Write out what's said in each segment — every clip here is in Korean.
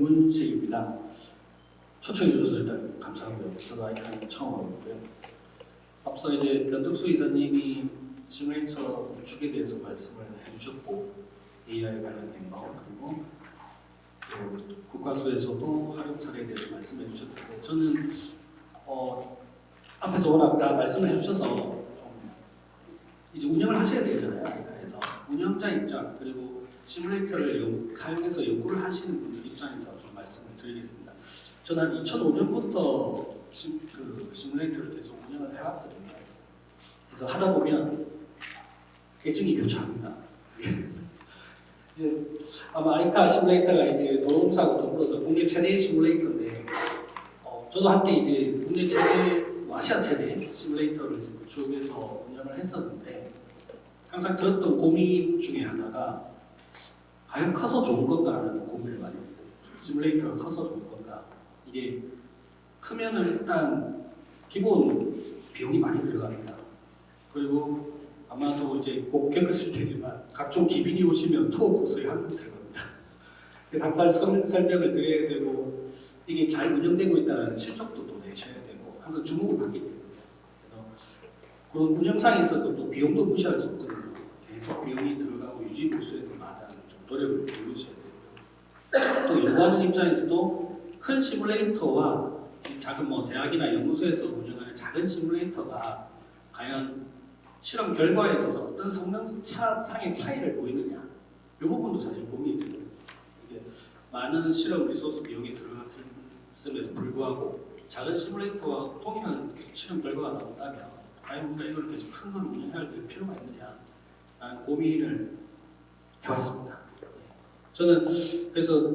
김문식입니다. 초청해 주셔서 일단 감사하고요. 저도 아이칸 처음 와봤고요. 앞서 이제 변덕수 이사님이 시뮬레이터 구축에 대해서 말씀을 해주셨고 AI 관련된 거 그리고 국가수에서도 활용 사례에 대해서 말씀해 주셨는데 저는 앞에서 워낙 다 말씀을 해주셔서 좀 이제 운영을 하셔야 되잖아요. 아이칸에서 운영자 입장 그리고 시뮬레이터를 사용해서 연구를 하시는 분들 입장에서 좀 말씀을 드리겠습니다. 저는 2005년부터 시뮬레이터를 계속 운영을 해왔거든요. 그래서 하다 보면 계정이 교차합니다. 아마 아이카 시뮬레이터가 이제 도로공사하고 더불어서 국내 최대의 시뮬레이터인데, 저도 한때 이제 국내 최대, 아시아 최대 시뮬레이터를 구축해서 운영을 했었는데, 항상 들었던 고민 중에 하나가 과연 커서 좋은 건가라는 고민을 많이 했어요. 시뮬레이터가 커서 좋은 건가? 이게 크면은 일단 기본 비용이 많이 들어갑니다. 그리고 아마도 이제 꼭 겪으실 테지만 각종 기빈이 오시면 투어 코스에 항상 들어갑니다. 그래서 항상 설명을 드려야 되고 이게 잘 운영되고 있다는 실적도 또 내셔야 되고 항상 주목을 받기 때문에 그래서 그런 운영상에 있어서 또 비용도 무시할 수 없거든요. 계속 비용이 들어가고 유지 보수에 많은 좀 노력을 기울이셔야 되고요. 또 연구하는 입장에서도 큰 시뮬레이터와 작은 대학이나 연구소에서 운영하는 작은 시뮬레이터가 과연 실험 결과에 있어서 어떤 성능상의 차이를 보이느냐 이 부분도 사실 고민이 됩니다. 이게 많은 실험 리소스 비용이 들어갔음에도 불구하고 작은 시뮬레이터와 동일한 실험 결과가 나온다면 과연 우리가 이걸 계속 큰 걸 운영할 필요가 있느냐라는 고민을 해왔습니다. 저는 그래서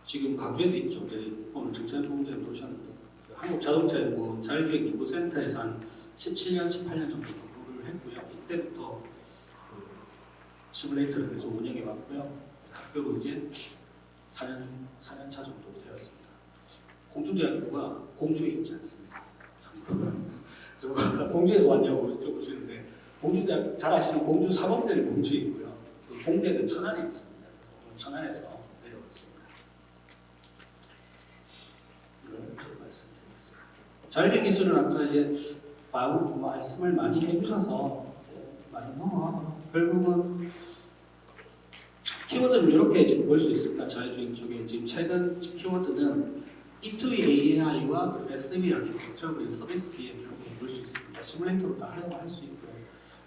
지금 광주에도 있죠. 오늘 정천봉제에 오셨는데 한국자동차연구 자율주행연구센터에서 한 17년, 18년 정도 근무를 했고요. 이때부터 시뮬레이터를 계속 운영해 왔고요. 학교로 이제 4년 차 정도 되었습니다. 공주대학교가 공주에 있지 않습니다. 저 항상 공주에서 왔냐고 여쭤보시는데 공주대학 잘 아시는 공주 사범대는 공주에 있고요. 그 공대는 천안에 있습니다. 그래서 천안에서 내려왔습니다. 이걸 좀 말씀드리겠습니다. 자율주행 기술은 아까 이제 말씀을 많이 해주셔서 많이 넘어가고 결국은 키워드를 이렇게 지금 볼 수 있습니다. 자율주행 쪽에 지금 최근 키워드는 E2AI와 SDV 아키텍처 그리고 서비스 BM 이렇게 볼 수 있습니다. 시뮬레이터로 다 활용할 수 있고요.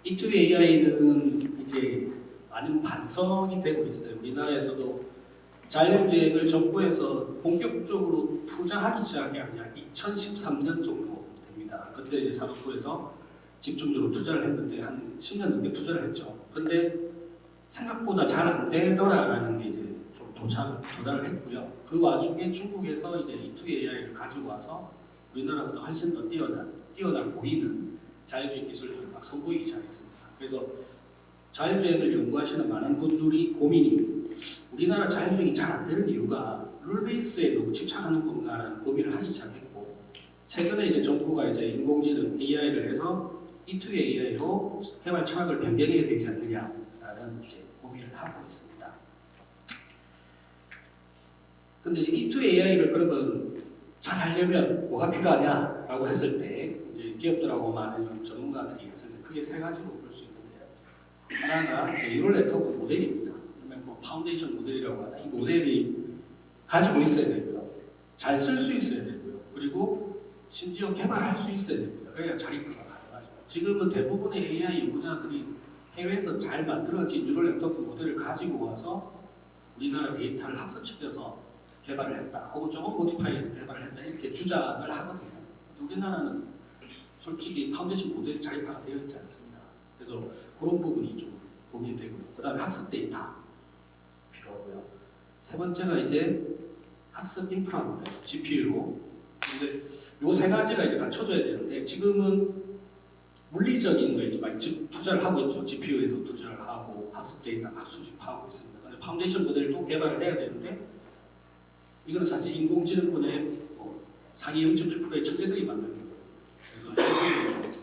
E2AI는 이제 많은 반성이 되고 있어요. 우리나라에서도 자율주행을 정부에서 본격적으로 투자하기 시작한 게 아니라 2013년 정도 그때 이제 산업부에서 집중적으로 투자를 했는데 한 10년 넘게 투자를 했죠. 근데 생각보다 잘 안 되더라라는 게 이제 좀 도달을 했고요. 그 와중에 중국에서 이제 E2AI를 가지고 와서 우리나라보다 훨씬 더 뛰어난 보이는 자율주행 기술을 막 선보이기 시작했습니다. 그래서 자율주행을 연구하시는 많은 분들이 고민이 우리나라 자율주행이 잘 안 되는 이유가 룰 베이스에 너무 집착하는 건가라는 고민을 하기 시작했고 최근에 이제 정부가 이제 인공지능 AI를 해서 E2AI로 개발 철학을 변경해야 되지 않느냐라는 이제 고민을 하고 있습니다. 근데 이제 E2AI를 그러면 잘 하려면 뭐가 필요하냐라고 했을 때 이제 기업들하고 많은 전문가들이 했을 때 크게 세 가지로 볼 수 있는데요. 하나가 이제 뉴럴 네트워크 모델입니다. 그러면 파운데이션 모델이라고 하나 이 모델이 가지고 있어야 되고요. 잘 쓸 수 있어야 되고요. 그리고 심지어 개발할 수 있어야 됩니다. 그래야 자립화가 가능하죠. 지금은 대부분의 AI 연구자들이 해외에서 잘 만들어진 뉴럴 네트워크 모델을 가지고 와서 우리나라 데이터를 학습시켜서 개발을 했다. 혹은 조금 모디파이해서 개발을 했다. 이렇게 주장을 하거든요. 우리나라는 솔직히 파운데이션 모델이 자립화가 되어 있지 않습니다. 그래서 그런 부분이 좀 고민되고요. 그 다음에 학습 데이터 필요하고요. 세 번째가 이제 학습 인프라입니다. GPU로. 근데 요 세 가지가 이제 갖춰져야 되는데 지금은 물리적인 거에 많이 투자를 하고 있죠. GPU에도 투자를 하고 학습 데이터 막 수집하고 있습니다. 근데 파운데이션 모델도 개발을 해야 되는데 이거는 사실 인공지능분의 상위 0.1%의 천재들이 만드는 거예요. 그래서 이거는 좀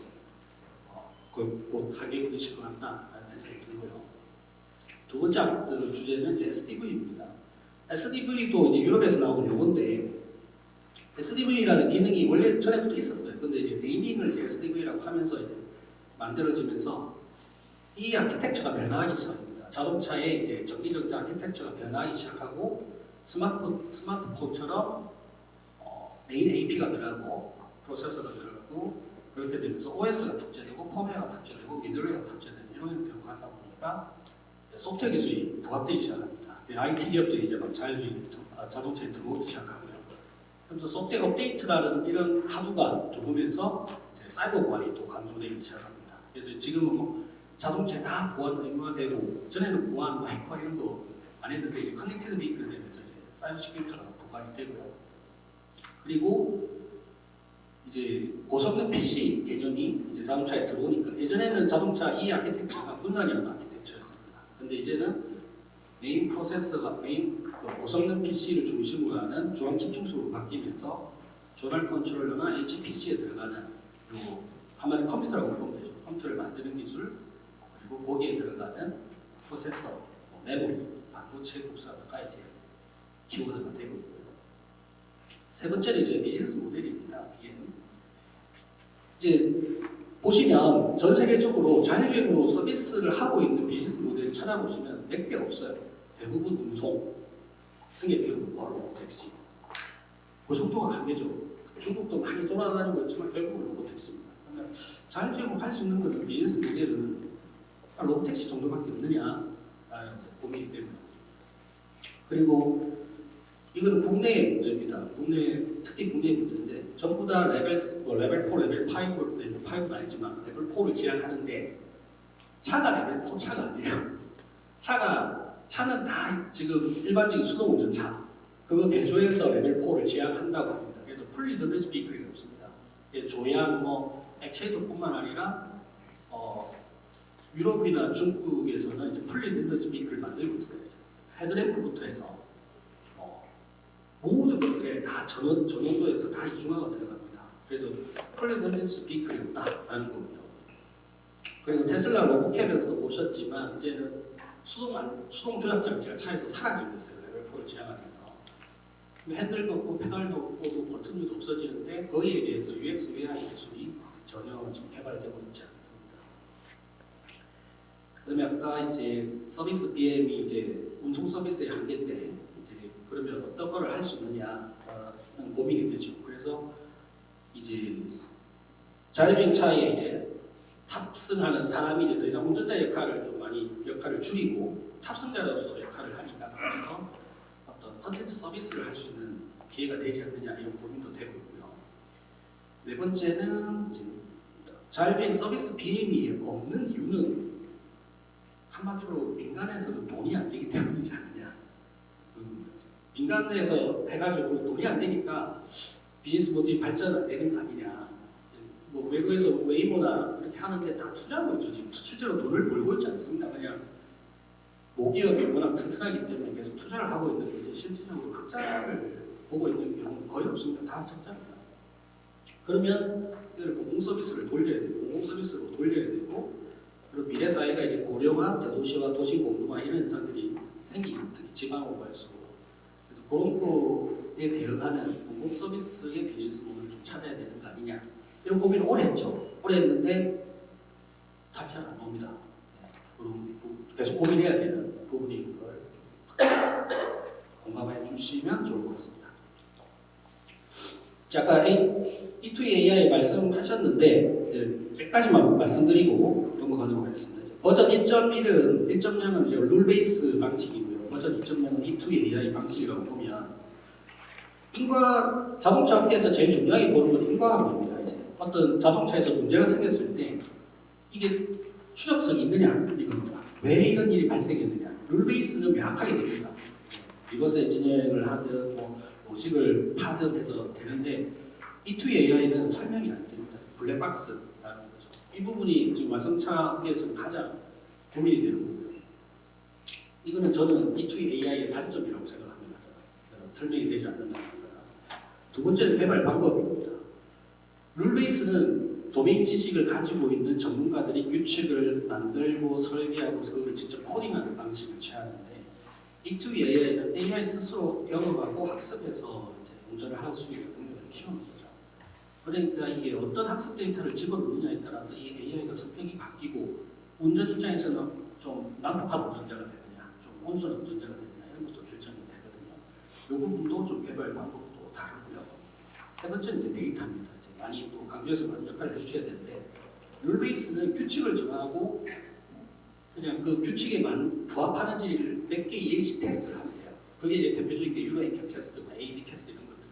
곧 하게 부딪힐 것 같다라는 생각이 들고요. 두 번째 주제는 이제 SDV입니다. SDV도 이제 유럽에서 나온 용어인데 SDV라는 기능이 원래 전에부터 있었어요. 근데 이제 네이밍을 이제 SDV라고 하면서 이제 만들어지면서 이 아키텍처가 변화하기 시작합니다. 자동차의 이제 전기전자 아키텍처가 변화하기 시작하고 스마트폰처럼 메인 AP가 들어가고 프로세서가 들어가고 그렇게 되면서 OS가 탑재되고 펌웨어가 탑재되고 미들웨어가 탑재되는 이런 형태로 가다 보니까 소프트웨어 기술이 부각되기 시작합니다. IT 기업들이 이제 막 자동차에 들어오기 시작하고요. 그래서 소프트웨어 업데이트라는 이런 하부가 들어오면서 이제 사이버 보안이 또 강조되기 시작합니다. 그래서 지금은 뭐 자동차에 다 보안 의무화 되고 전에는 보안, 해커 이런 거 안 했는데 이제 커넥티드 비클 되면서 이제 사이버 시큐리티가 부각이 되고요. 그리고 이제 고성능 PC 개념이 이제 자동차에 들어오니까 예전에는 자동차 이 아키텍처가 분산형 아키텍처였습니다. 근데 이제는 메인 프로세서가 고성능 PC를 중심으로 하는 중앙 집중식으로 바뀌면서 조널 컨트롤러나 HPC에 들어가는 그리고 한마디 컴퓨터라고 보면 되죠. 컴퓨터를 만드는 기술 그리고 거기에 들어가는 프로세서, 메모리, 반도체 국산화가 이제 키워드가 되고 있고요. 세 번째는 이제 비즈니스 모델입니다. 이제 보시면 전 세계적으로 자율주행으로 서비스를 하고 있는 비즈니스 모델을 찾아보시면 몇 개 없어요. 대부분 운송, 승객기업, 로보택시. 그 정도가 한계죠. 중국도 많이 돌아다니고 있지만 결국은 로보택시입니다. 그러면 자율주행으로 할 수 있는 것은 비즈니스 모델은 로보택시 정도밖에 없느냐라는 고민이 됩니다. 그리고 이건 국내의 문제입니다. 특히 국내의 문제인데 전부 다 레벨 4, 레벨 5, 레벨 5는 아니지만 레벨 4를 지향하는데 차가 레벨 4 차가 아니에요. 차는 다 지금 일반적인 수동 운전차 그거 개조해서 레벨 4를 지향한다고 합니다. 그래서 풀리 던더스 비클이 없습니다. 조향, 액체이터뿐만 아니라 유럽이나 중국에서는 이제 풀리 던더스 비클을 만들고 있어요. 헤드램프부터 해서 모든 것들에 다 전원도에서 다 이중화가 들어갑니다. 그래서 풀리 던더스 비클이 없다라는 거고요. 그리고 테슬라 로보캡에서도 보셨지만 이제는 수동 조작 장치가 차에서 사라지고 있어요. 레벨 4를 지향하면서 핸들도 없고 페달도 없고 버튼도 없어지는데 거기에 대해서 UX UI 기술이 전혀 지금 개발되고 있지 않습니다. 그다음에 아까 이제 서비스 BM이 이제 운송 서비스의 한계인데 이제 그러면 어떤 거를 할 수 있느냐는 고민이 되죠. 그래서 이제 자율주행 차에 이제 탑승하는 사람이 이제 더 이상 운전자 역할을 좀 많이 역할을 줄이고 탑승자로서 역할을 하니까 그래서 어떤 컨텐츠 서비스를 할 수 있는 기회가 되지 않느냐 이런 고민도 되고 있고요. 네 번째는 자율주행 서비스 BM이 없는 이유는 한마디로 민간에서는 돈이 안 되기 때문이지 않느냐. 민간에서 해가지고 돈이 안 되니까 비즈니스 모델이 발전 안 되는 거 아니냐. 뭐 외국에서 웨이모나 이렇게 하는데 다 투자하고 있죠. 지금 실제로 돈을 벌고 있지 않습니다. 그냥 모기업이 워낙 튼튼하기 때문에 계속 투자를 하고 있는데 이제 실질적으로 흑자를 보고 있는 경우는 거의 없습니다. 다 적자입니다. 그러면 이걸 공공 서비스를 돌려야 되고 공공 서비스로 돌려야 되고 그리고 미래 사회가 이제 고령화, 대도시와 도시 공동화 이런 현상들이 생기는 특히 지방으로 갈수록 그래서 그런 거에 대응하는 공공 서비스의 비즈니스 모델을 좀 찾아야 되는 거 아니냐 이런 고민을 오래 했죠. 오래 했는데 답이 잘 안 나옵니다. 계속 고민해야 되는 부분인 걸 공감해 주시면 좋을 것 같습니다. 자, 아까 E2 AI 말씀하셨는데 이제 몇 가지만 말씀드리고 넘어가도록 하겠습니다. 버전 1.1은 1.0은 이제 룰 베이스 방식이고요. 버전 2.0은 E2 AI 방식이라고 보면 자동차 업계에서 제일 중요하게 보는 건 인과관계입니다. 이제 어떤 자동차에서 문제가 생겼을 때 이게 추적성이 있느냐 이겁니다. 왜 이런 일이 발생했느냐. 룰 베이스는 명확하게 됩니다. 리버스 엔지니어링을 하든 로직을 파든 해서 되는데 E2 AI는 설명이 안 됩니다. 블랙박스라는 거죠. 이 부분이 지금 완성차에서 가장 고민이 되는 거고요. 이거는 저는 E2 AI의 단점이라고 생각합니다. 설명이 되지 않는다는 겁니다. 두 번째는 개발 방법입니다. 룰 베이스는 도메인 지식을 가지고 있는 전문가들이 규칙을 만들고 설계하고 그걸 직접 코딩하는 방식을 취하는데 E2 AI는 AI 스스로 경험하고 학습해서 이제 운전을 할 수 있는 능력을 키우는 거죠. 그러니까 이게 어떤 학습 데이터를 집어넣느냐에 따라서 이 AI가 성격이 바뀌고 운전 입장에서는 좀 난폭한 운전자가 되느냐, 좀 온순한 운전자가 되느냐 이런 것도 결정이 되거든요. 이 부분도 좀 개발 방법도 다르고요. 세 번째는 이제 데이터입니다. 이제 많이 또 강조해서 많은 역할을 해줘야 되는데 룰 베이스는 규칙을 정하고 그냥 그 규칙에만 부합하는지를 몇 개 예시 테스트를 하면 돼요. 그게 이제 대표적인 게 유아인캡 테스트, A/B 테스트 이런 것들.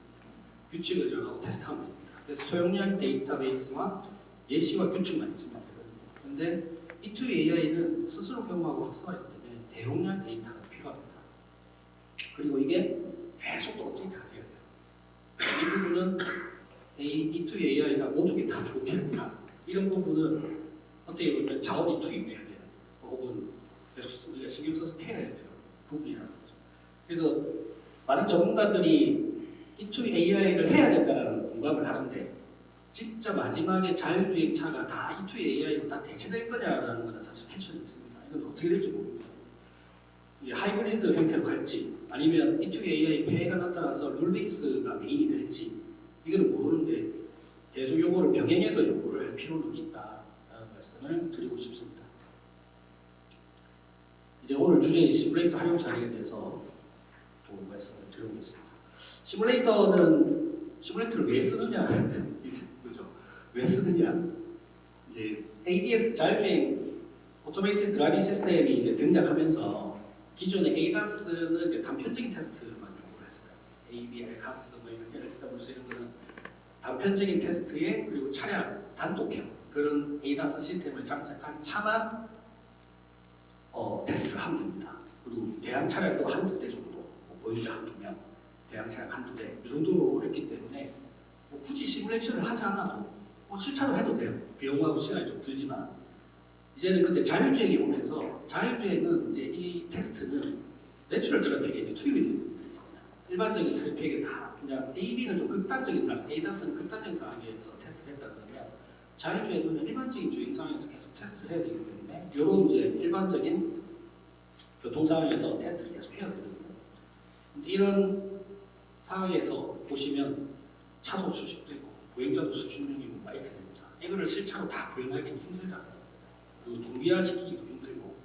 규칙을 정하고 테스트하면 됩니다. 그래서 소용량 데이터베이스와 예시와 규칙만 있으면 되거든요. 근데 E2 AI는 스스로 경험하고 학습하기 때문에 대용량 데이터가 필요합니다. 그리고 이게 계속 또 업데이트가 돼야 돼요. 이 부분은 E2 AI가 모든 게 다 좋은 게 아니라 이런 부분은 어떻게 보면 자원이 투입돼야 돼요. 혹은 계속 우리가 신경 써서 캐야 돼요. 부분이라는 거죠. 그래서 많은 전문가들이 E2 AI를 해야 된다는 공감을 하는데 진짜 마지막에 자율주행차가 다 E2 AI로 다 대체될 거냐라는 것은 사실 캐치는 있습니다. 이건 어떻게 될지 모릅니다. 하이브리드 형태로 갈지 아니면 E2 AI 폐해가 나타나서 룰베이스가 메인이 될지 이거는 모르는데 계속 요거를 병행해서 연구를 할 필요는 있다라는 말씀을 드리고 싶습니다. 이제 오늘 주제인 시뮬레이터 활용 사례에 대해서 또 말씀을 드려보겠습니다. 시뮬레이터를 왜 쓰느냐? 그죠? 왜 쓰느냐? 이제 ADS 자율주행 오토메이티드 드라이빙 시스템이 이제 등장하면서 기존의 ADAS는 이제 단편적인 테스트만 요구를 했어요. ABR, CAS 뭐 이런 예를 들다 볼수 있는 거는 단편적인 테스트에 그리고 차량 단독형 그런 ADAS 시스템을 장착한 차만 테스트를 하면 됩니다. 그리고 대형 차량도 한두 대 정도, 뭐 보유자 한두 명, 대형 차량 한두 대, 이 정도로 했기 때문에 뭐 굳이 시뮬레이션을 하지 않아도 실차로 해도 돼요. 비용하고 시간이 좀 들지만 이제는 근데 자율주행이 오면서 자율주행은 이제 이 테스트는 내추럴 트래픽에 이제 투입이 되는 거죠. 일반적인 트래픽에 다 그냥 AB는 좀 극단적인 상황, ADAS는 극단적인 상황에서 테스트를 했다 그러면 자율주행은 일반적인 주행 상황에서 계속 테스트를 해야 되기 때문에 이런 이제 일반적인 교통 상황에서 테스트를 계속 해야 되거든요. 근데 이런 상황에서 보시면 차도 수십 대고 보행자도 수십 명이고 막 이렇게 됩니다. 이거를 실차로 다 구현하기는 힘들잖아요. 그리고 동기화시키기도 힘들고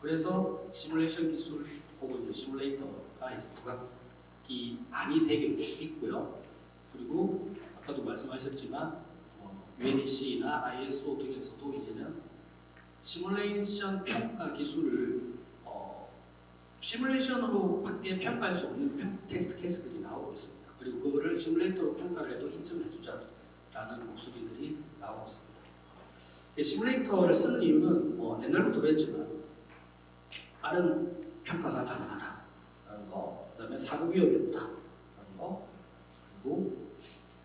그래서 시뮬레이션 기술 혹은 이제 시뮬레이터가 이제 부각이 많이 되게 있고요. 그리고 아까도 말씀하셨지만 UNEC나 ISO 등에서도 이제는 시뮬레이션 평가 기술을 시뮬레이션으로 밖에 평가할 수 없는 테스트 케이스들이 나오고 있습니다. 그리고 그거를 시뮬레이터로 평가를 해도 인정을 해주자라는 목소리들이 나오고 있습니다. 시뮬레이터를 쓰는 이유는 옛날부터 그랬지만 빠른 평가가 가능하다라는 거, 그 다음에 사고 위험이 없다라는 거, 그리고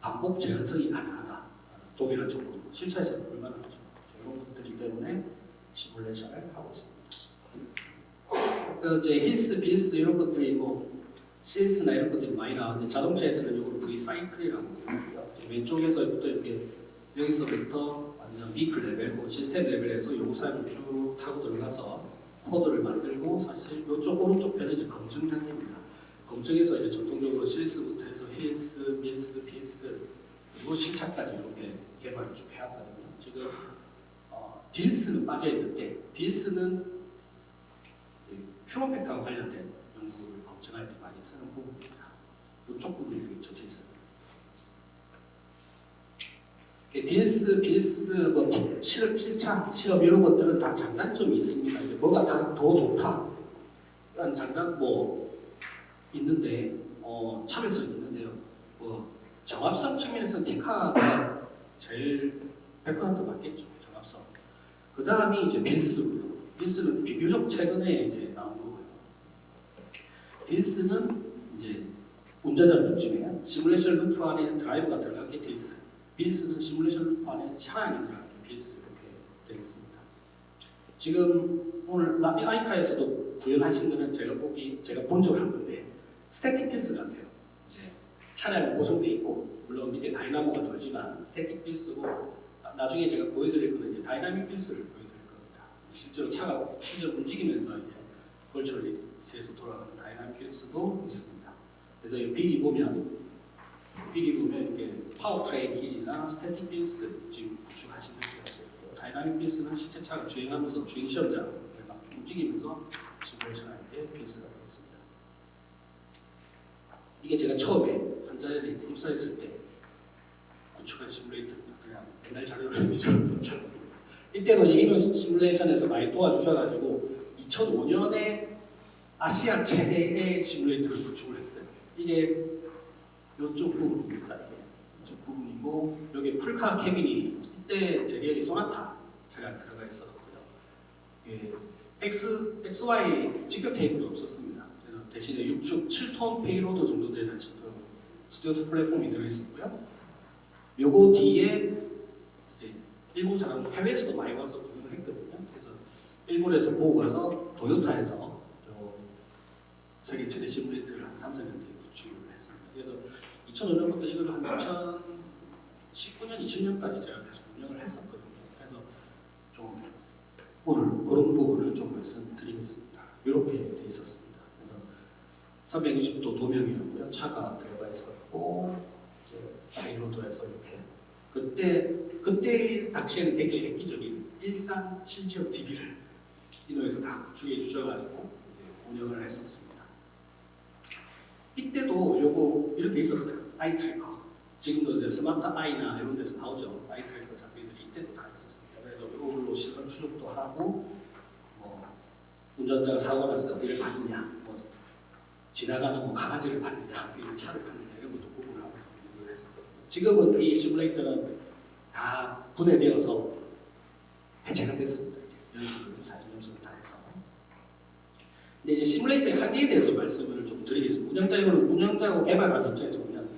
반복 재현성이 가능하다라는 동일한 정보로 실차에서는 불가능하죠. 이런 것들이기 때문에 시뮬레이션을 하고 있습니다. 이제 힐스, 빌스 이런 것들이 CS나 이런 것들이 많이 나왔는데 자동차에서는 이걸 V 사이클이라고 부르고요. 왼쪽에서부터 이렇게 여기서부터 완전 미클 레벨, 시스템 레벨에서 요구사항을 쭉 타고 들어가서 코드를 만들고 사실 이쪽 오른쪽 편은 이제 검증 단계입니다. 검증에서 이제 전통적으로 실스부터 해서 힐스, 빌스, 필스 그리고 실차까지 이렇게 개발을 쭉 해왔거든요. 지금 딜스는 빠져 있는데 딜스는 휴먼 팩터와 관련된 연구를 검증할 때 많이 쓰는 부분입니다. 이쪽 부분이 여기 적혀 있습니다. 딜스, 빌스, 실차, 실험 이런 것들은 다 장단점이 있습니다. 이제 뭐가 더 좋다 라는 장단 있는데 차별성이 있는데요. 정합성 측면에서 티카가 제일 100% 맞겠죠. 정합성. 그 다음이 이제 빌스고요. 빌스는 비교적 최근에 이제 나온 거고요. 딜스는 이제 운전자를 중심에 시뮬레이션 루프 안에 드라이브가 들어간 게 딜스. 빌스는 시뮬레이션 루프 안에 차량이 들어간 게 빌스 이렇게 되어 있습니다. 지금 오늘 아이카에서도 구현하신 거는 제가 본 적을 한 건데 스태틱 빌스 같아요. 이제 차량은 고정돼 있고 물론 밑에 다이나모가 돌지만 스태틱 빌스고 나중에 제가 보여드릴 거는 이제 다이나믹 빌스를 보여드릴 겁니다. 실제로 차가 실제로 움직이면서 이제 벌초를 위치에서 돌아가는 다이나믹 필스도 있습니다. 그래서 이 빅이 보면 이게 파워 트랙이나 스태틱 필스 지금 구축하시면 돼요. 다이나믹 필스는 실제 차가 주행하면서 주행 시험장을 막 움직이면서 시뮬레이션 할 때 필스가 되겠습니다. 이게 제가 처음에 한자리에 입사했을 때 구축한 시뮬레이터입니다. 그냥 옛날 자료를 썼습니다. 이때도 이제 이런 시뮬레이션에서 많이 도와주셔가지고 2005년에 아시아 최대의 시뮬레이터를 구축을 했어요. 이게 이쪽 부분입니다. 이쪽 부분이고 여기 풀카 캐빈이 이때 제 기억에 소나타 차량 들어가 있었고요. 예, XY 직격 테이블도 없었습니다. 그래서 대신에 6축 7톤 페이로드 정도 되는 스튜어트 플랫폼이 들어있었고요. 요거 뒤에 이제 일본 사람 해외에서도 많이 와서 구경을 했거든요. 그래서 일본에서 보고 가서 도요타에서 세계 최대 시뮬레이터를 한 3, 4년대에 구축을 했습니다. 그래서 2005년부터 이걸 한 2019년, 20년까지 제가 계속 운영을 했었거든요. 그래서 좀 오늘 그런 부분을 좀 말씀드리겠습니다. 이렇게 돼 있었습니다. 그래서 360도 도명이었고요. 차가 들어가 있었고 페이로드에서 이렇게 그때 당시에는 굉장히 획기적인 일산 실지역 TV를 이노에서 다 구축해 주셔가지고 운영을 했었습니다. 이때도 요거 이렇게 있었어요. 아이 트래커. 지금도 이제 스마트 아이나 이런 데서 나오죠. 아이 트래커 장비들이 이때도 다 있었습니다. 그래서 이걸로 시선 추적도 하고 운전자가 사고 났을 때 어디를 봤느냐, 지나가는 강아지를 봤느냐, 차를 봤느냐 이런 것도 구분을 하면서 운영을 했었거든요. 지금은 이 시뮬레이터는 다 분해되어서 해체가 됐습니다. 이제 연수를 다 해서. 근데 이제 시뮬레이터의 한계에 대해서 말씀을 좀 드리겠습니다. 운영자하고 개발하는 입장에서 보면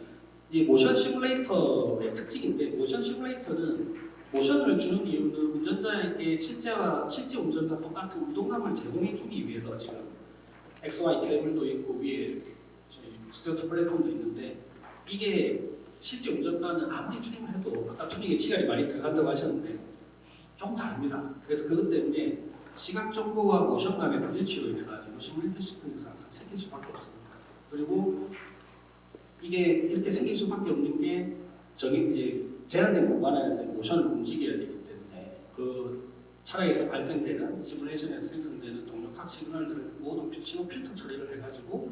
이 모션 시뮬레이터의 특징인데, 모션 시뮬레이터는 모션을 주는 이유는 운전자에게 실제 운전과 똑같은 운동감을 제공해주기 위해서 지금 XY 테이블도 있고 위에 스튜어트 플랫폼도 있는데, 이게 실제 운전과는 아무리 튜닝을 해도 아까 튜닝에 시간이 많이 들어간다고 하셨는데 좀 다릅니다. 그래서 그것 때문에 시각 정보와 모션감의 불일치로 인해가지고 시뮬레이터 시스템에서 항상 생길 수밖에 없습니다. 그리고 이게 이렇게 생길 수밖에 없는 게 이제 제한된 공간 안에서 모션을 움직여야 되기 때문에 그 차량에서 발생되는 시뮬레이션에서 생성되는 동력학 시그널들을 모두 신호 필터 처리를 해가지고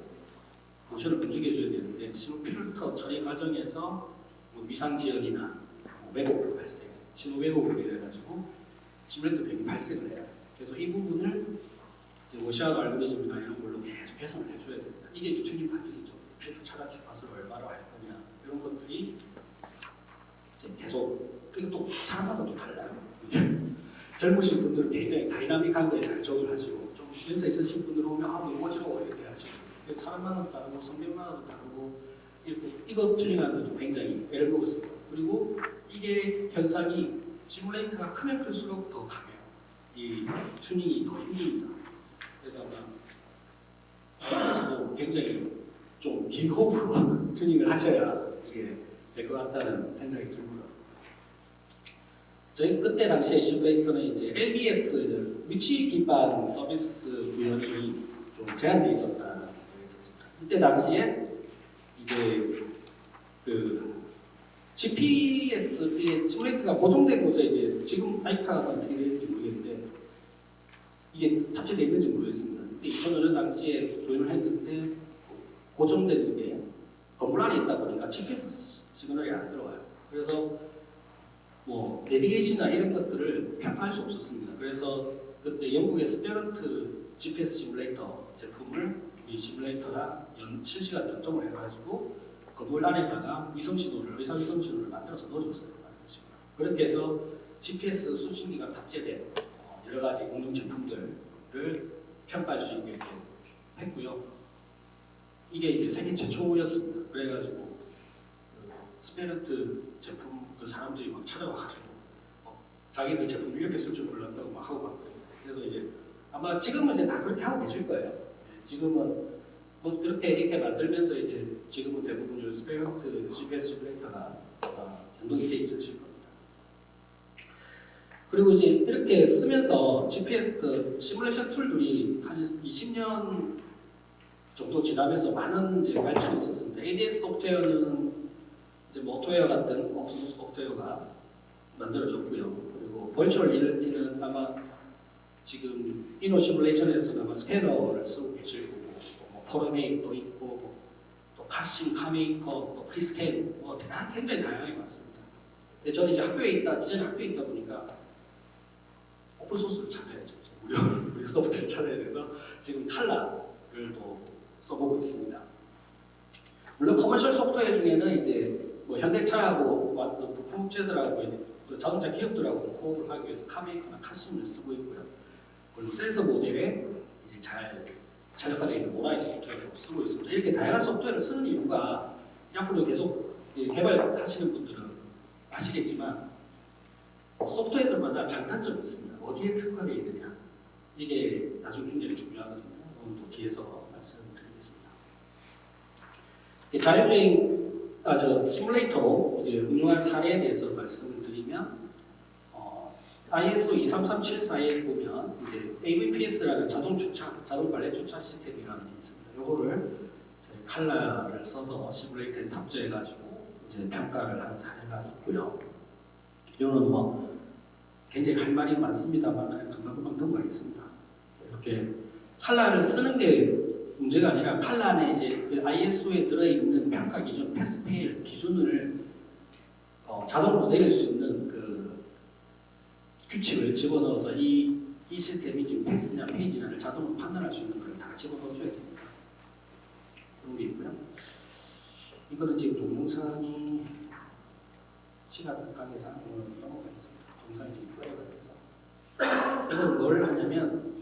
모션을 움직여줘야 되는데, 신호 필터 처리 과정에서 위상 지연이나 왜곡 발생, 신호 왜곡으로 인해가지고 시뮬레이터 병이 발생을 해요. 그래서 이 부분을 워시아웃 알고리즘이나 이런 걸로 계속 개선을 해줘야 됩니다. 이게 이제 튜닝 과정이죠. 필터 차단 주파수를 얼마로 할 거냐 이런 것들이 이제 계속, 그리고 또 사람마다 또 달라요. 젊으신 분들은 굉장히 다이나믹한 거에 잘 적응을 하시고, 좀 연세 있으신 분들 오면 너무 어지러워 이렇게 하시고, 사람마다 다르고 성격마다 다르고 이거 튜닝하는 것도 굉장히 애를 먹었습니다. 그리고 이게 현상이 시뮬레이터가 크면 클수록 더 강해요. 이 튜닝이 더 힘듭니다. 그래서 아마 굉장히 좀 기호흡으로 튜닝을 하셔야 이게 될 것 같다는 생각이 들고요. 저희 그때 당시에 시뮬레이터는 이제 LBS 위치 기반 서비스 구현이 좀 제한되어 있었다는 게 있었습니다. 이때 당시에 이제 그 GPS의 시뮬레이터가 고정되고서 이제 지금 아이카가 어떻게 되는지 모르겠는데 이게 탑재되어 있는지 모르겠습니다. 그때 2005년 당시에 도입을 했는데 고정된 게 건물 안에 있다 보니까 GPS 시그널이 안 들어와요. 그래서 내비게이션이나 이런 것들을 평가할 수 없었습니다. 그래서 그때 영국의 스페런트 GPS 시뮬레이터 제품을 이 시뮬레이터랑 실시간 연동을 해가지고 건물 안에다가 의사 위성 신호를 만들어서 넣어줬어요. 그렇게 해서 GPS 수신기가 탑재된 여러 가지 공룡 제품들을 평가할 수 있게 했고요. 이게 이제 세계 최초였습니다. 그래가지고 스페런트 제품 그 사람들이 막 찾아와가지고 자기들 제품 이렇게 쓸 줄 몰랐다고 막 하고 갔거든요. 그래서 이제 아마 지금은 이제 다 그렇게 하고 계실 거예요. 지금은 곧 이렇게 만들면서 이제 지금은 대부분 스페런트 GPS 시뮬레이터가 연동이 돼 있으실 겁니다. 그리고 이제 이렇게 쓰면서 GPS 그 시뮬레이션 툴들이 한 20년 정도 지나면서 많은 이제 발전이 있었습니다. ADS 소프트웨어는 이제 모토웨어 같은 오픈소스 소프트웨어가 만들어졌고요. 그리고 버추얼 리얼리티는 아마 지금 이노 시뮬레이션에서는 아마 스캐너를 쓰고 계실 거고, 뭐 포르메이도 있고, 또 카싱, 카메이커, 또 프리스캔, 뭐 굉장히 다양하게 많습니다. 근데 저는 이제 이제는 학교에 있다 보니까 오픈소스를 찾아야죠. 무료 소프트웨어를 찾아야 돼서 지금 칼라를 또 써보고 있습니다. 물론 커머셜 소프트웨어 중에는 이제 뭐 현대차하고 부품 업체들하고 이제 그 자동차 기업들하고 코업을 하기 위해서 카메이커나 카심을 쓰고 있고요. 그리고 센서 모델에 이제 잘 최적화되어 있는 모라이 소프트웨어를 쓰고 있습니다. 이렇게 다양한 소프트웨어를 쓰는 이유가 이제 앞으로 계속 개발하시는 분들은 아시겠지만 소프트웨어들마다 장단점이 있습니다. 어디에 특화되어 있느냐, 이게 나중에 굉장히 중요하거든요. 오늘 또 뒤에서 말씀드리겠습니다. 자율주행 시뮬레이터로 이제 응용한 사례에 대해서 말씀을 드리면 ISO 23374에 보면 이제 AVPS라는 자동 발렛 주차 시스템이라는 게 있습니다. 요거를 칼라를 써서 시뮬레이터에 탑재해가지고 이제 평가를 한 사례가 있고요. 이거는 뭐 굉장히 할 말이 많습니다만 그냥 금방금방 넘어가겠습니다. 이렇게 칼라를 쓰는 게 문제가 아니라 칼라 안에 이제 ISO에 들어있는 평가 기준, 패스페일 기준을 자동으로 내릴 수 있는 그 규칙을 집어넣어서 이 시스템이 지금 패스냐 페일이냐를 자동으로 판단할 수 있는 걸 다 집어넣어줘야 됩니다. 그런 게 있고요. 이거는 지금 동영상이 시간 관계상 넘어가겠습니다. 동영상이 지금 끌어가면서 이건 뭘 하냐면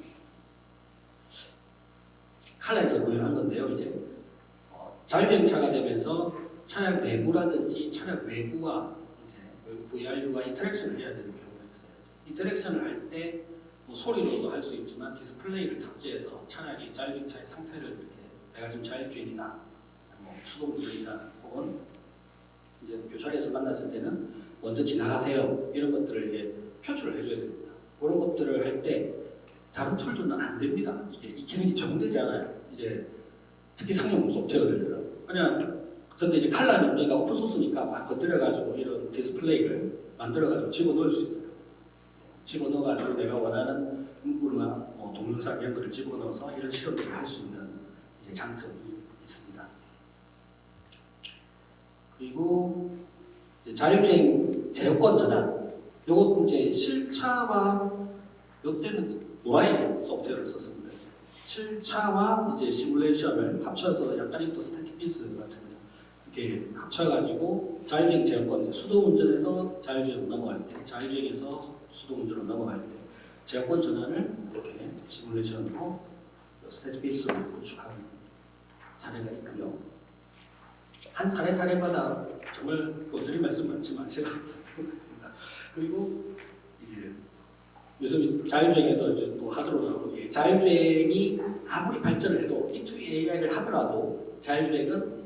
칼라에서 구현한 건데요. 이제 자율주행차가 되면서 차량 내부라든지 차량 외부와 이제 VRU와 인터랙션을 해야 되는 경우가 있어요. 인터랙션을 할 때 뭐 소리로도 할 수 있지만 디스플레이를 탑재해서 차량이 자율주행차의 상태를 이렇게 내가 지금 자율주행이다, 뭐 수동주행이다, 혹은 이제 교차로에서 만났을 때는 먼저 지나가세요, 이런 것들을 이제 표출을 해줘야 됩니다. 그런 것들을 할 때 다른 툴들은 안 됩니다. 이게 이 기능이 적용되지 않아요. 이제 특히 상용 소프트웨어들은 그냥 근데 이제 칼라는 우리가 오픈소스니까 막 건드려가지고 이런 디스플레이를 만들어가지고 집어넣을 수 있어요. 집어넣어가지고 내가 원하는 문구나 뭐 동영상 이런 것을 집어넣어서 이런 실험들을 할 수 있는 이제 장점이 있습니다. 그리고 이제 자율주행 제어권 전환. 요것 이제 실차와 요때는 노라이 소프트웨어를 썼습니다. 실차와 이제 시뮬레이션을 합쳐서 약간의 또 스태틱 빈스 같은 거 이렇게 합쳐가지고 자율주행 제어권, 수동 운전에서 자율주행 넘어갈 때, 자율주행에서 수동 운전으로 넘어갈 때 제어권 전환을 이렇게 시뮬레이션으로 스태틱 빈스를 구축한 사례가 있고요. 한 사례마다 정말 뭐 드릴 말씀 많지만 제가 드리겠습니다. 그리고 이제 요즘 자율주행에서 이제 또 하드로 나오는 게 자율주행이 아무리 발전을 해도 into AI를 하더라도 자율주행은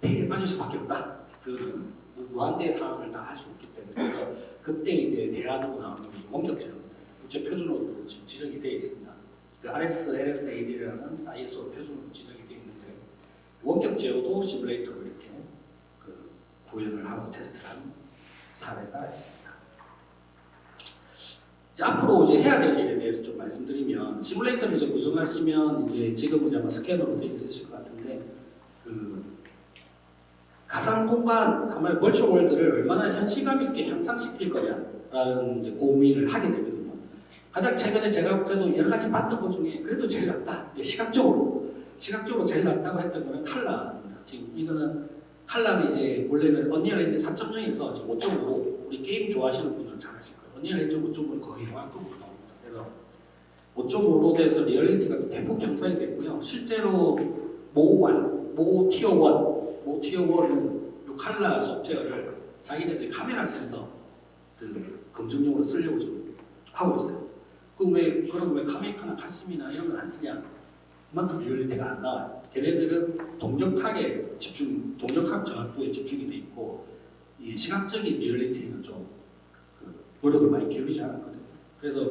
페일에 빠질 수밖에 없다. 그 무한대의 상황을 다 할 수 없기 때문에 그래서 그때 이제 대안으로 나오는 게 원격제어입니다. 국제 표준으로 지금 지정이 되어 있습니다. 그 RS, LSAD라는 ISO 표준으로 지정이 되어 있는데 원격 제어도 시뮬레이터로 이렇게 그 구현을 하고 테스트한 사례가 있습니다. 이제 앞으로 이제 해야 될 일에 대해서 좀 말씀드리면 시뮬레이터를 이제 구성하시면 이제 지금은 아마 스캐너로 되어 있으실 것 같은데 그 가상 공간, 정말 벌추얼 월드를 얼마나 현실감 있게 향상시킬 거냐라는 이제 고민을 하게 되거든요. 가장 최근에 제가 그래도 여러 가지 봤던 것 중에 그래도 제일 낫다. 시각적으로 제일 낫다고 했던 거는 칼라입니다. 지금 이거는 칼라는 이제 원래는 언리얼 엔진 4.0에서 지금 5.5로 우리 게임 좋아하시는 분들은 잘 아실 거예요. 언리얼 엔진 5.5는 거의 완급으로 나옵니다. 그래서 5.5로 돼서 리얼리티가 대폭 향상이 됐고요. 실제로 모 티어 1은 이 칼라 소프트웨어를 자기네들 카메라 센서 그 검증용으로 쓰려고 지금 하고 있어요. 그럼 왜 카메이커나 카심이나 이런 걸 안 쓰냐? 그만큼 리얼리티가 안 나와요. 걔네들은 동력학 정확도에 집중이 돼 있고 이 시각적인 리얼리티는 좀 노력을 많이 기울이지 않았거든요. 그래서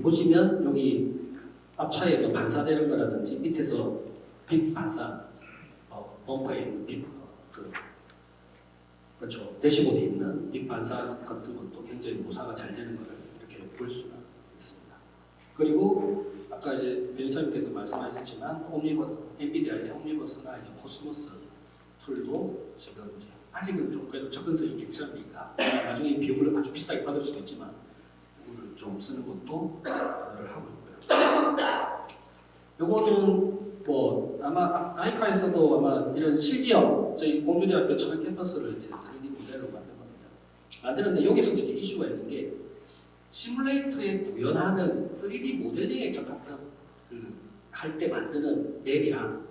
보시면 여기 앞차에 반사되는 거라든지 밑에서 빛 반사, 범퍼에 있는 빛, 그렇죠. 대시보드에 있는 빛 반사 같은 것도 굉장히 모사가 잘 되는 것을 이렇게 볼 수가 있습니다. 그리고 아까 이제 변희사님께서 말씀하셨지만 엔비디아의 옴니버스나 이제 코스모스 툴도 지금 이제 아직은 좀 그래도 접근성이 괜찮으니까 나중에 비용을 아주 비싸게 받을 수도 있지만 이거를 좀 쓰는 것도 고려를 하고 있고요. 요거는 뭐 아마 아이카에서도 아마 이런 실지형 저희 공주대학교 천안 캠퍼스를 이제 3D 모델로 만든 겁니다. 만드는데 여기서도 이제 이슈가 있는 게 시뮬레이터에 구현하는 3D 모델링에 적합한 할 때 만드는 맵이랑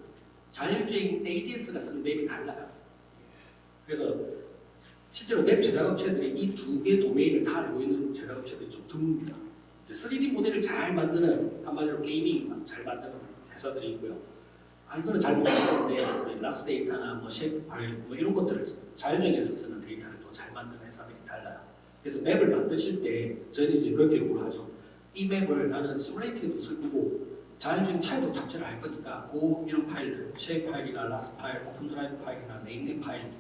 자율주행 ADS가 쓰는 맵이 달라요. 그래서 실제로 맵 제작업체들이 이 두 개의 도메인을 다 알고 있는 제작업체들이 좀 드뭅니다. 3D 모델을 잘 만드는 한마디로 게이밍 잘 만드는 회사들이 있고요. 이거는 잘 모르겠는데 라스 데이터나 뭐 쉐이프 파일 뭐 이런 것들을 자율주행에서 쓰는 데이터를 또 잘 만드는 회사들이 달라요. 그래서 맵을 만드실 때 저희는 이제 그렇게 요구를 하죠. 이 맵을 나는 시뮬레이터에도 쓸 거고 자율주행 차에도 탑재를 할 거니까 이런 파일들, 쉐이프 파일이나 라스 파일, 오픈 드라이브 파일이나 네임넷 파일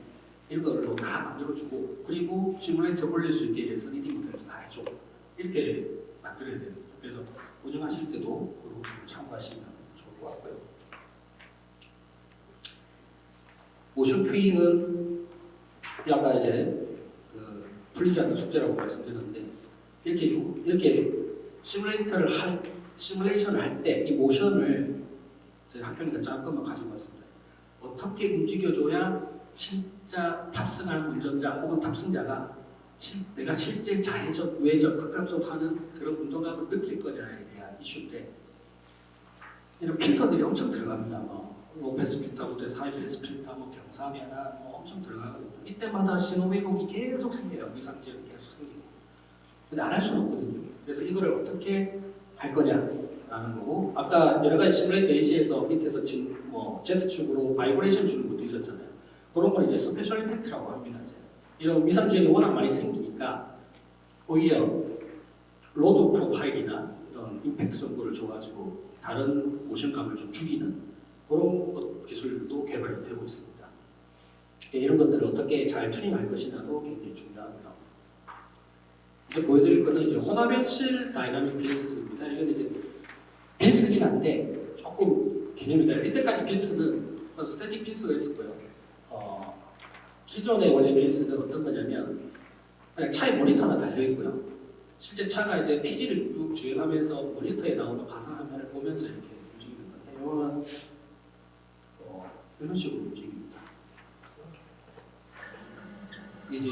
이런 걸로 다 만들어주고 그리고 시뮬레이터에 올릴 수 있게 3D 모델도 다 해줘. 이렇게 만들어야 돼요. 그래서 운영하실 때도 그런 걸 참고하시면 좋을 것 같고요. 모션 튜닝은 아까 이제 풀리지 않는 숙제라고 말씀드렸는데 이렇게 시뮬레이션을 할 때 이 모션을 저희 학교니까 잠깐만 가지고 왔습니다. 어떻게 움직여줘야 진짜 탑승한 운전자 혹은 탑승자가 내가 실제 좌회전, 우회전, 극감속하는 그런 운동감을 느낄 거냐에 대한 이슈인데 이런 필터들이 엄청 들어갑니다. 로페스 필터부터 사이페스 필터, 병사면허 엄청 들어가거든요. 이때마다 신호 왜곡이 계속 생겨요. 위상지역이 계속 생기고. 근데 안 할 수는 없거든요. 그래서 이거를 어떻게 할 거냐라는 거고 아까 여러 가지 시뮬레이터 예시에서 밑에서 Z축으로 바이브레이션 주는 것도 있었잖아요. 그런 걸 이제 스페셜 이펙트라고 합니다. 이제. 이런 위상지역이 워낙 많이 생기니까 오히려 로드 프로파일이나 이런 임팩트 정보를 줘가지고 다른 모션감을 좀 죽이는 그런 기술도 개발이 되고 있습니다. 이런 것들을 어떻게 잘 튜닝할 것이냐도 굉장히 중요하고요. 이제 보여드릴 거는 이제 혼합현실 다이나믹 빌스입니다. 이건 이제 빌스긴 한데 조금 개념이 달라요. 이때까지 빌스는 스태틱 빌스가 있었고요. 기존의 원래 빌스는 어떤 거냐면 그냥 차에 모니터 하나 달려 있고요. 실제 차가 이제 PG를 쭉 주행하면서 모니터에 나오는 가상화면을 보면서 이렇게 움직이는 건데 이거는 이런 식으로 움직입니다. 이제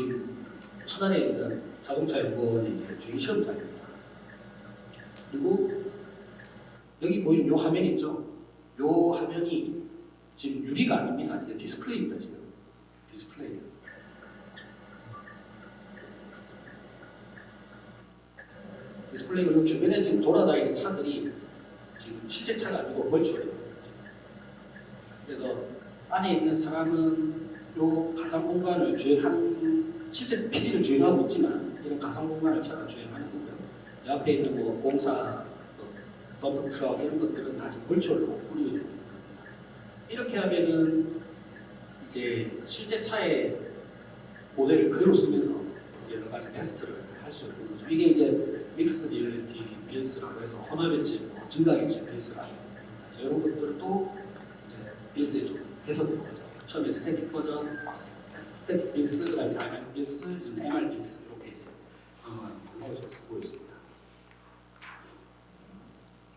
천안에 있는 자동차 연구원의 이제 주행 시험장입니다. 그리고 여기 보이는 요 화면 있죠? 요 화면이 지금 유리가 아닙니다. 이게 디스플레이입니다. 지금 디스플레이. 디스플레이는 주변에 지금 돌아다니는 차들이 지금 실제 차가 아니고 벌초예요. 그래서 안에 있는 사람은 요 가상 공간을 주행하는 실제 PG를 주행하고 있지만 이런 가상 공간을 차가 주행하는 거고요. 옆에 있는 공사, 덤프 트럭 이런 것들은 다 지금 벌초로 꾸려주는 겁니다. 이렇게 하면은 이제 실제 차의 모델을 그대로 쓰면서 이제 여러 가지 테스트를 할 수 있는 거죠. 이게 이제 믹스드 리얼리티 빌스라고 해서 혼합현실, 증강현실 빌스라고 합니다. 이런 것들도 이제 빌스에 좀 개선된 거죠. 처음에 스태틱 버전, 스태틱 빌스, 그다음에 다이나믹 빌스, MR 빌스 이렇게 이제 방법을 쓰고 있습니다.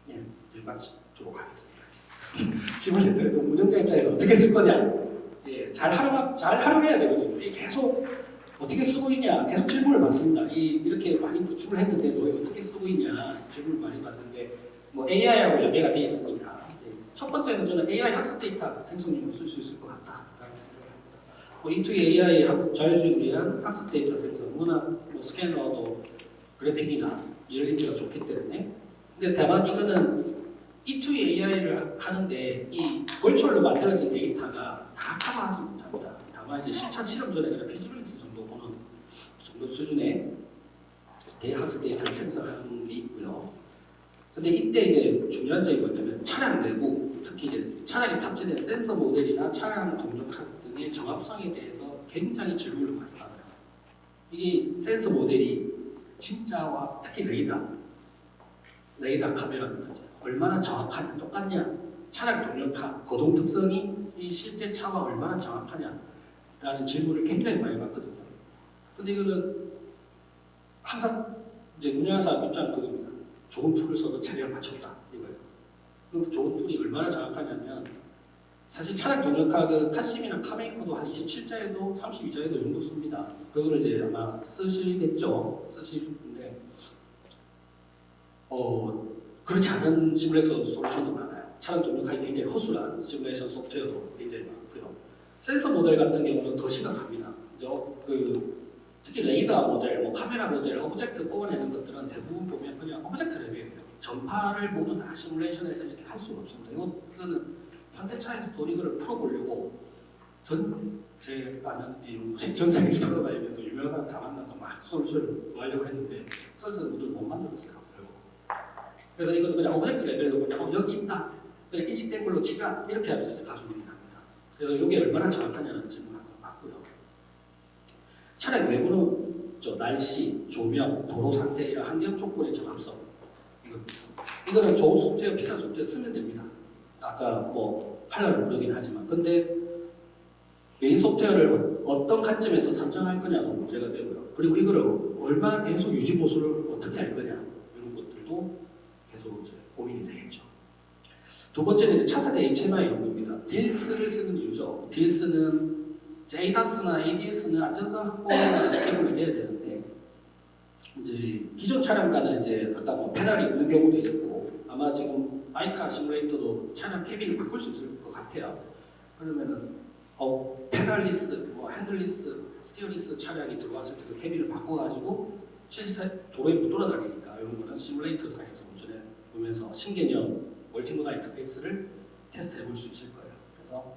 예, 마치도록 하겠습니다. 시뮬레이터를 운영자 입장에서 어떻게 쓸 거냐? 예, 잘 활용해야 되거든요. 계속 어떻게 쓰고 있냐? 계속 질문을 받습니다. 이렇게 많이 구축을 했는데도 어떻게 쓰고 있냐? 질문을 많이 받는데 AI하고 연계가 되어 있으니까 이제 첫 번째는 저는 AI 학습 데이터 생성용으로 쓸 수 있을 것 같다라는 생각을 합니다. E2 AI 자율주행을 위한 학습 데이터 생성, 워낙 스캐너도 그래픽이나 리얼리티가 좋기 때문에 근데 다만 이거는 E2 AI를 하는데 이 벌추얼로 만들어진 데이터가 다 커버하지 못합니다. 다만 이제 실차 실험 전에 피지빌리티 정도 보는 정도 수준의 학습 데이터를 생성하는 게 있고요. 근데 이때 이제 중요한 점이 뭐냐면 차량 내부, 특히 이제 차량에 탑재된 센서 모델이나 차량 동력학 등의 정합성에 대해서 굉장히 질문을 많이 받아요. 이게 센서 모델이 진짜와 특히 레이더 카메라입니다. 얼마나 정확하냐, 똑같냐, 차량 동력학, 거동 특성이 이 실제 차와 얼마나 정확하냐라는 질문을 굉장히 많이 받거든요. 근데 이거는 항상 이제 운영사 입장 그겁니다. 좋은 툴을 써서 차량을 맞췄다 이거예요. 그 좋은 툴이 얼마나 정확하냐면 사실 차량 동력학 그 카심이나 카메이커도 한 27자에도 32자에도 정도 씁니다. 그거를 이제 아마 쓰시겠죠. 쓰실 텐데 그렇지 않은 시뮬레이터 솔루션도 많아요. 차량 동력학이 굉장히 허술한 시뮬레이션 소프트웨어도 굉장히 많고요. 센서 모델 같은 경우는 더 심각합니다. 특히 레이더 모델, 카메라 모델, 오브젝트 뽑아내는 것들은 대부분 보면 그냥 오브젝트 레벨이에요. 전파를 모두 다 시뮬레이션에서 이렇게 할 수가 없습니다. 이거는 현대차에서도 이거를 풀어보려고 제 아는 전 세계를 돌아다니면서 유명한 사람 다 만나서 막 솔루션을 구하려고 했는데 설사 모델을 못 만들었어요. 그래서 이거는 그냥 오브젝트 레벨로 그냥 여기 있다. 그냥 인식된 걸로 치자. 이렇게 하면서 이제 가져오는 겁니다. 그래서 이게 얼마나 정확하냐는 질문을 받고요. 차량 외부는 날씨, 조명, 도로 상태 이런 환경 조건의 정합성. 이거는 좋은 소프트웨어, 비싼 소프트웨어 쓰면 됩니다. 아까 팔려를 모르긴 하지만 근데 메인 소프트웨어를 어떤 관점에서 선정할 거냐도 문제가 되고요. 그리고 이거를 얼마나 계속 유지 보수를 어떻게 할 거냐 이런 것들도 계속 이제 고민이 되겠죠. 두 번째는 차세대 HMI 연구입니다. 딜스를 쓰는 이유죠. 딜스는 ADAS나 ADS는 안전성 확보가 기본이 돼야 되는데 이제 기존 차량과는 이제 아까 페달이 없는 경우도 있었고 아마 지금 마이카 시뮬레이터도 차량 캐빈을 바꿀 수 있을 것 같아요. 그러면은 페달리스, 핸들리스, 스티어리스 차량이 들어왔을 때 그 캐빈을 바꿔가지고 실제 도로에 못 돌아다니니까 이런 거는 시뮬레이터상에서 운전해 보면서 신개념 멀티모다 인터페이스를 테스트해 볼 수 있을 거예요. 그래서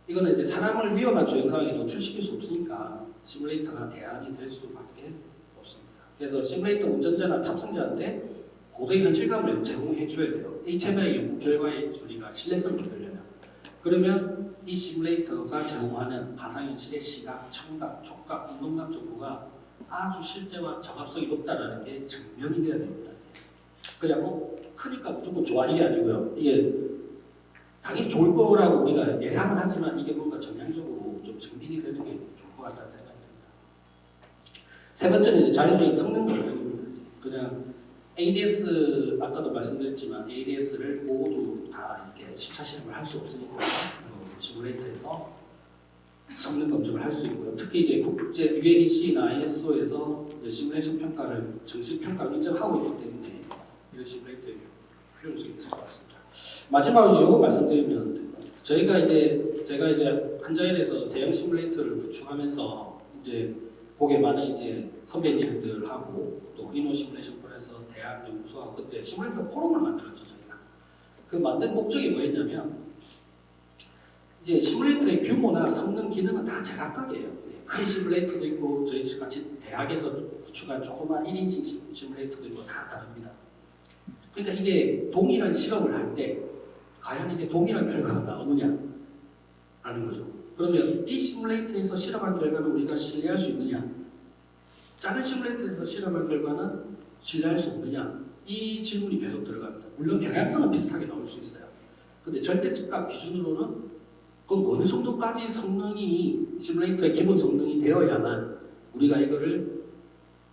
이거는 이제 사람을 위험한 주행 상황에 노출시킬 수 없으니까 시뮬레이터가 대안이 될 수밖에 없습니다. 그래서 시뮬레이터 운전자나 탑승자한테 고도의 현실감을 제공해 줘야 돼요. HMI 연구 결과에 우리가 신뢰성을 얻으려면 그러면 이 시뮬레이터가 제공하는 가상현실의 시각, 청각, 촉각, 운동감 정보가 아주 실제와 정합성이 높다는 게 증명이 돼야 됩니다. 그냥 크니까 무조건 좋아 이게 아니고요. 이게 당연히 좋을 거라고 우리가 예상은 하지만 이게 뭔가 정량적으로 좀 증빙이 되는 게 좋을 것 같다는 생각이 듭니다. 세 번째는 이제 자율주행 성능 검증입니다. 그냥 ADS 아까도 말씀드렸지만 ADS를 모두 다 이렇게 시차 실험을 할 수 없으니까 시뮬레이터에서 성능 검증을 할 수 있고요. 특히 이제 국제 UNEC나 ISO에서 이제 시뮬레이션 평가를 정식 평가를 인정하고 있기 때문에 이런 시뮬레이터의 필요성이 있을 것 같습니다. 마지막으로 이거 말씀드리면 제가 이제 한자일에서 대형 시뮬레이터를 구축하면서 이제 거기에 많은 이제 선배님들하고 또 이노 시뮬레이션에서 대학 연구소하고 그때 시뮬레이터 포럼을 만들었죠 저희가. 그 만든 목적이 뭐였냐면 이제 시뮬레이터의 규모나 성능 기능은 다 제각각이에요. 큰 시뮬레이터도 있고 저희 같이 대학에서 구축한 조그만 1인칭 시뮬레이터도 있고 다 다릅니다. 그러니까 이게 동일한 실험을 할 때 과연 이게 동일한 결과가 나오느냐라는 거죠. 그러면 이 시뮬레이터에서 실험한 결과는 우리가 신뢰할 수 있느냐? 작은 시뮬레이터에서 실험한 결과는 신뢰할 수 없느냐? 이 질문이 계속 들어갑니다. 물론 경향성은 비슷하게 나올 수 있어요. 근데 절대값 기준으로는 그럼 어느 정도까지 성능이 시뮬레이터의 기본 성능이 되어야만 우리가 이거를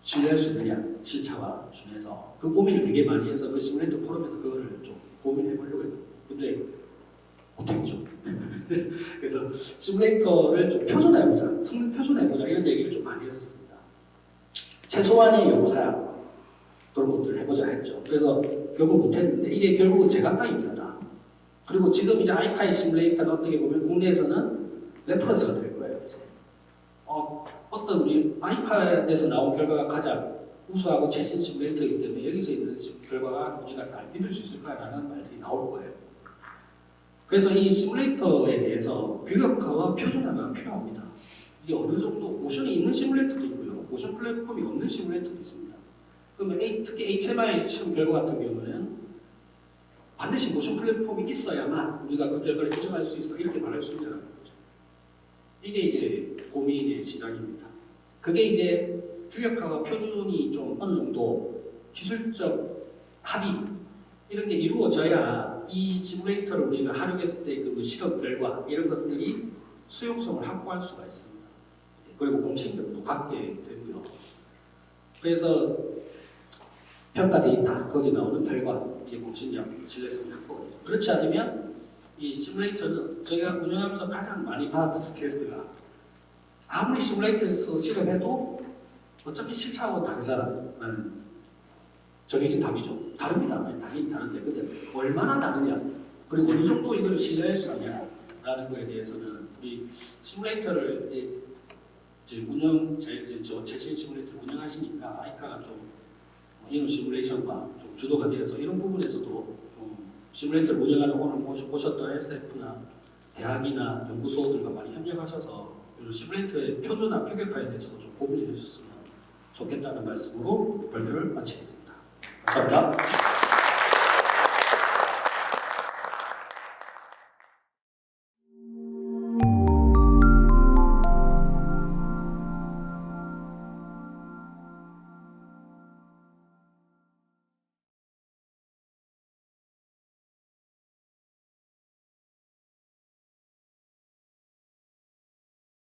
신뢰할 수 있느냐? 실차와 중에서 그 고민을 되게 많이 해서 그 시뮬레이터 포럼에서 그거를 좀 고민해 보려고 했거든요. 근데 못했죠. 그래서 시뮬레이터를 좀 표준화해보자, 성능 표준화해보자 이런 얘기를 좀 많이 했었습니다. 최소한의 요구사항 그런 것들을 해보자 했죠. 그래서 결국 못했는데 이게 결국은 제각각입니다. 다. 그리고 지금 이제 아이카이 시뮬레이터는 어떻게 보면 국내에서는 레퍼런스가 될 거예요. 이제. 어떤 우리 아이카에서 나온 결과가 가장 우수하고 최신 시뮬레이터이기 때문에 여기서 있는 결과가 우리가 잘 믿을 수 있을까라는 말들이 나올 거예요. 그래서 이 시뮬레이터에 대해서 규격화와 표준화가 필요합니다. 이게 어느 정도 모션이 있는 시뮬레이터도 있고요. 모션 플랫폼이 없는 시뮬레이터도 있습니다. 그러면 특히 HMI 시험 결과 같은 경우는 반드시 모션 플랫폼이 있어야만 우리가 그 결과를 인정할 수 있어 이렇게 말할 수 있다는 거죠. 이게 이제 고민의 시작입니다. 그게 이제 규격화와 표준이 좀 어느 정도 기술적 합의 이런 게 이루어져야 이 시뮬레이터를 우리가 활용했을 때 그 실험 결과 이런 것들이 수용성을 확보할 수가 있습니다. 그리고 공식력도 갖게 되고요. 그래서 평가 데이터 거기 나오는 결과 이게 공식력, 신뢰성이 확보거든요. 그렇지 않으면 이 시뮬레이터는 제가 운영하면서 가장 많이 받았던 스트레스가 아무리 시뮬레이터에서 실험해도 어차피 실차하고 다르잖아는 정해진 답이죠. 다릅니다. 당연히 다른데 근데 얼마나 다르냐 그리고 어느 정도 이걸 신뢰할 수 있냐라는 거에 대해서는 우리 시뮬레이터를 이제 운영 최신 시뮬레이터를 운영하시니까 아이카가 좀 이런 시뮬레이션과 좀 주도가 되어서 이런 부분에서도 좀 시뮬레이터를 운영하는 오늘 보셨던 SF나 대학이나 연구소들과 많이 협력하셔서 이런 시뮬레이터의 표준화 규격화에 대해서도 좀 고민해 주셨으면 좋겠다는 말씀으로 발표를 마치겠습니다. 감사합니다.